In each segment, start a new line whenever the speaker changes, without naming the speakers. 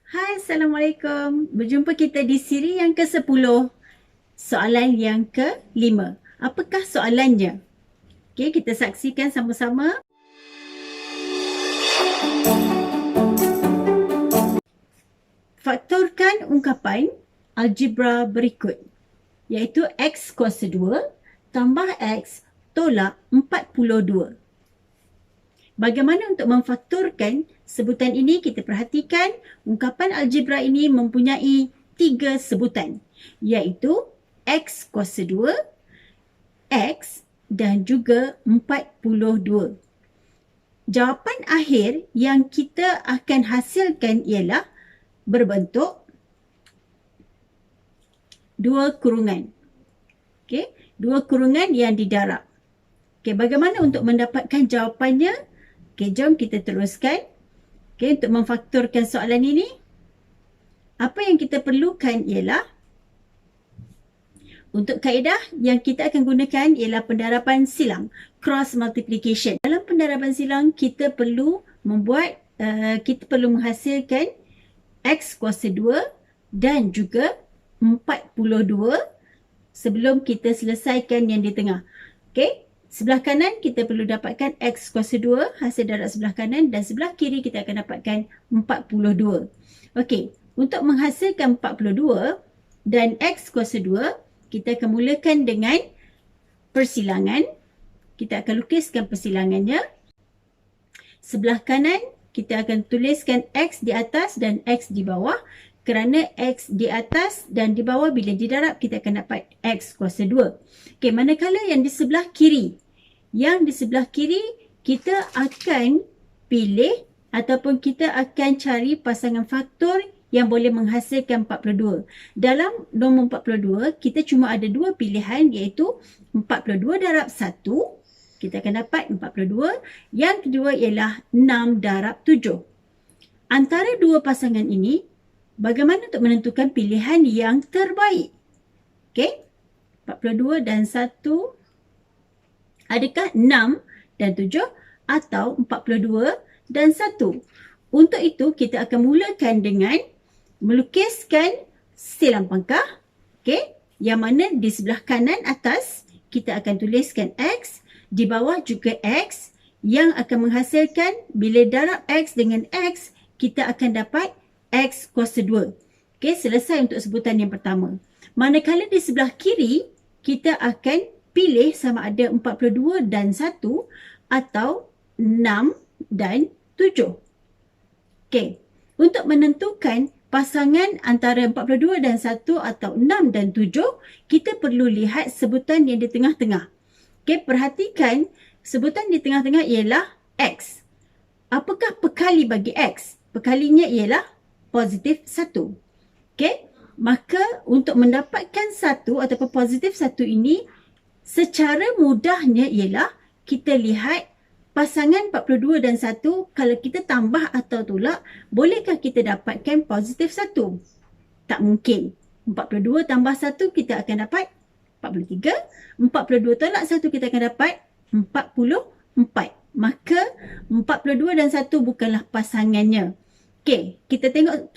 Hai, Assalamualaikum. Berjumpa kita di siri yang ke-10. Soalan yang ke-5. Apakah soalannya? Okey, kita saksikan sama-sama. Faktorkan ungkapan algebra berikut, iaitu X kuasa 2 tambah X tolak 42. Bagaimana untuk memfaktorkan sebutan ini? Kita perhatikan ungkapan algebra ini mempunyai 3 sebutan, iaitu X kuasa 2, X dan juga 42. Jawapan akhir yang kita akan hasilkan ialah berbentuk 2 kurungan. Okey, 2 kurungan yang didarab. Okey, bagaimana untuk mendapatkan jawapannya? Okey, jom kita teruskan. Okey, untuk memfaktorkan soalan ini, apa yang kita perlukan ialah, untuk kaedah yang kita akan gunakan ialah pendaraban silang, cross multiplication. Dalam pendaraban silang, kita perlu menghasilkan X kuasa 2 dan juga 42 sebelum kita selesaikan yang di tengah. Okey, sebelah kanan kita perlu dapatkan X kuasa 2, hasil darab sebelah kanan, dan sebelah kiri kita akan dapatkan 42. Okey, untuk menghasilkan 42 dan X kuasa 2, kita akan mulakan dengan persilangan. Kita akan lukiskan persilangannya. Sebelah kanan, kita akan tuliskan X di atas dan X di bawah. Kerana X di atas dan di bawah bila didarab, kita akan dapat X kuasa 2. Okey, manakala yang di sebelah kiri. Yang di sebelah kiri, kita akan pilih ataupun kita akan cari pasangan faktor yang boleh menghasilkan 42. Dalam nombor 42, kita cuma ada 2 pilihan, iaitu 42 darab 1. Kita akan dapat 42. Yang kedua ialah 6 darab 7. Antara dua pasangan ini, bagaimana untuk menentukan pilihan yang terbaik? Okey, 42 dan 1, adakah 6 dan 7 atau 42 dan 1? Untuk itu, kita akan mulakan dengan melukiskan silang pangkah. Okey, yang mana di sebelah kanan atas, kita akan tuliskan X, di bawah juga X, yang akan menghasilkan bila darab X dengan X, kita akan dapat X kuasa 2. Okey, selesai untuk sebutan yang pertama. Manakala di sebelah kiri, kita akan pilih sama ada 42 dan 1 atau 6 dan 7. Okey, untuk menentukan pasangan antara 42 dan 1 atau 6 dan 7, kita perlu lihat sebutan yang di tengah-tengah. Okey, perhatikan sebutan di tengah-tengah ialah X. Apakah pekali bagi X? Pekalinya ialah positif 1. Okey, maka untuk mendapatkan 1 ataupun positif 1 ini, secara mudahnya ialah kita lihat pasangan 42 dan 1, kalau kita tambah atau tolak, bolehkah kita dapatkan positif 1? Tak mungkin. 42 tambah 1 kita akan dapat 43. 42 tolak 1 kita akan dapat 44. Maka 42 dan 1 bukanlah pasangannya. Okey, kita tengok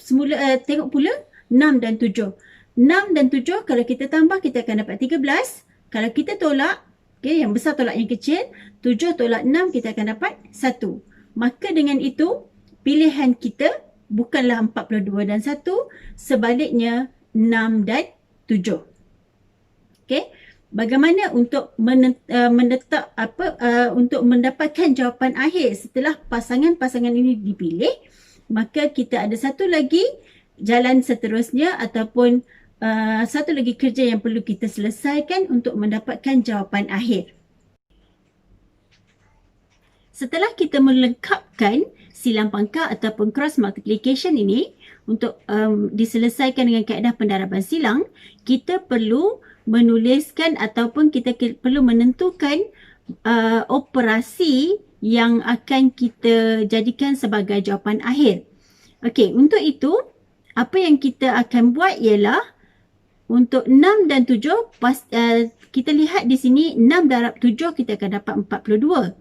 pula 6 dan 7. 6 dan 7 kalau kita tambah kita akan dapat 13. Kalau kita tolak, okey, yang besar tolak yang kecil, 7 tolak 6 kita akan dapat 1. Maka dengan itu, pilihan kita bukanlah 42 dan 1, sebaliknya 6 dan 7. Okey, bagaimana untuk untuk mendapatkan jawapan akhir setelah pasangan-pasangan ini dipilih? Maka kita ada satu lagi jalan seterusnya ataupun satu lagi kerja yang perlu kita selesaikan untuk mendapatkan jawapan akhir. Setelah kita melengkapkan silang pangkah ataupun cross multiplication ini untuk diselesaikan dengan kaedah pendaraban silang, kita perlu menuliskan ataupun kita perlu menentukan operasi yang akan kita jadikan sebagai jawapan akhir. Okey, untuk itu, apa yang kita akan buat ialah untuk 6 dan 7, kita lihat di sini 6 darab 7 kita akan dapat 42.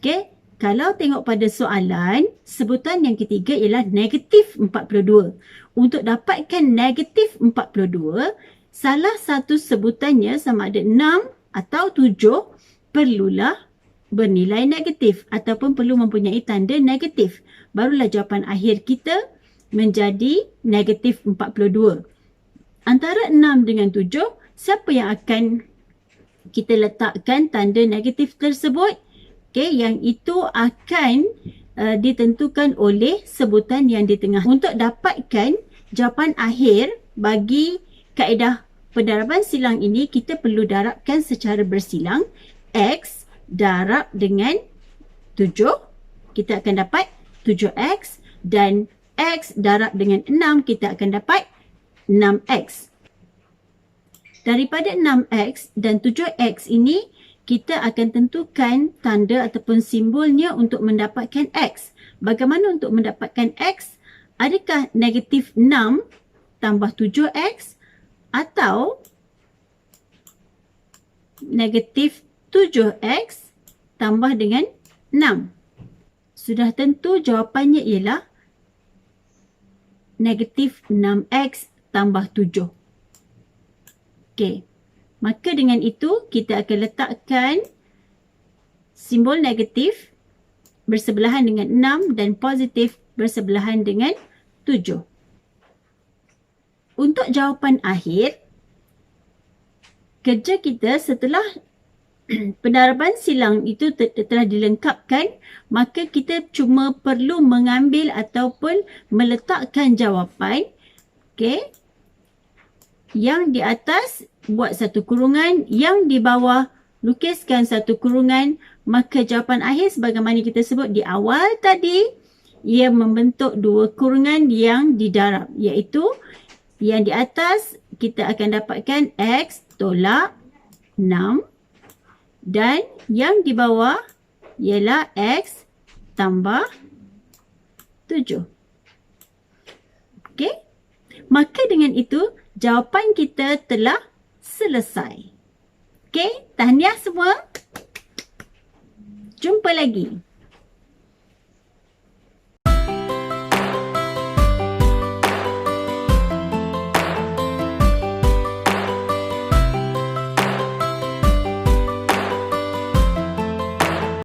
Okey, Kalau tengok pada soalan, sebutan yang ketiga ialah negatif 42. Untuk dapatkan negatif 42, salah satu sebutannya sama ada 6 atau 7 perlulah bernilai negatif ataupun perlu mempunyai tanda negatif. Barulah jawapan akhir kita menjadi negatif 42. Antara 6 dengan 7, siapa yang akan kita letakkan tanda negatif tersebut? Okay, yang itu akan ditentukan oleh sebutan yang di tengah. Untuk dapatkan jawapan akhir bagi kaedah pendaraban silang ini, kita perlu darabkan secara bersilang. X darab dengan 7, kita akan dapat 7X, dan X darab dengan 6, kita akan dapat 6X. Daripada 6X dan 7X ini, kita akan tentukan tanda ataupun simbolnya untuk mendapatkan X. Bagaimana untuk mendapatkan X? Adakah negatif 6 tambah 7X atau negatif 7X tambah dengan 6? Sudah tentu jawapannya ialah negatif 6X tambah 7. Okey. Maka dengan itu, kita akan letakkan simbol negatif bersebelahan dengan 6 dan positif bersebelahan dengan 7. Untuk jawapan akhir, kerja kita setelah pendaraban silang itu telah dilengkapkan, maka kita cuma perlu mengambil ataupun meletakkan jawapan. Okey. Yang di atas buat satu kurungan, yang di bawah lukiskan satu kurungan, maka jawapan akhir sebagaimana kita sebut di awal tadi, ia membentuk dua kurungan yang didarab, iaitu yang di atas kita akan dapatkan X tolak 6 dan yang di bawah ialah X tambah 7. Okey? Maka dengan itu, jawapan kita telah selesai. Okey, tahniah semua. Jumpa lagi.